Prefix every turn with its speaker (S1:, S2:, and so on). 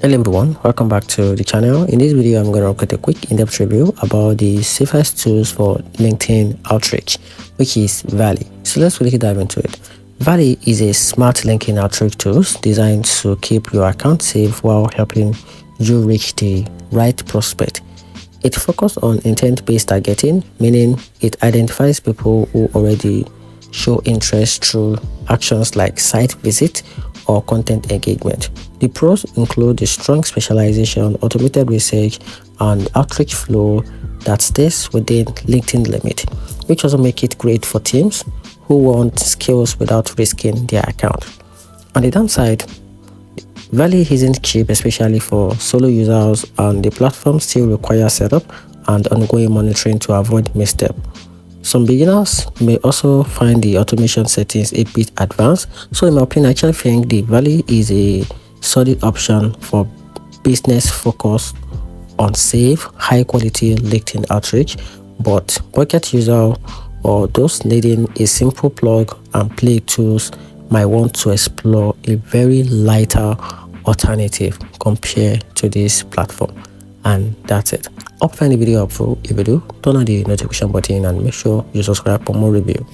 S1: Hello everyone, welcome back to the channel. In this video, I'm going to look at a quick in-depth review about the safest tools for LinkedIn outreach, which is Valley. So let's really dive into it. Valley is a smart LinkedIn outreach tool designed to keep your account safe while helping you reach the right prospect. It focuses on intent-based targeting, meaning it identifies people who already show interest through actions like site visit or content engagement. The pros include the strong specialization, automated research, and outreach flow that stays within LinkedIn limit, which also make it great for teams who want skills without risking their account. On the downside, Valley isn't cheap, especially for solo users, and the platform still requires setup and ongoing monitoring to avoid misstep. Some beginners may also find the automation settings a bit advanced, so in my opinion, I actually think the Valley is a solid option for business focused on safe, high-quality LinkedIn outreach, but budget user or those needing a simple plug-and-play tools might want to explore a very lighter alternative compared to this platform. And that's it. Hope you find the video helpful. If you do, turn on the notification button and make sure you subscribe for more review.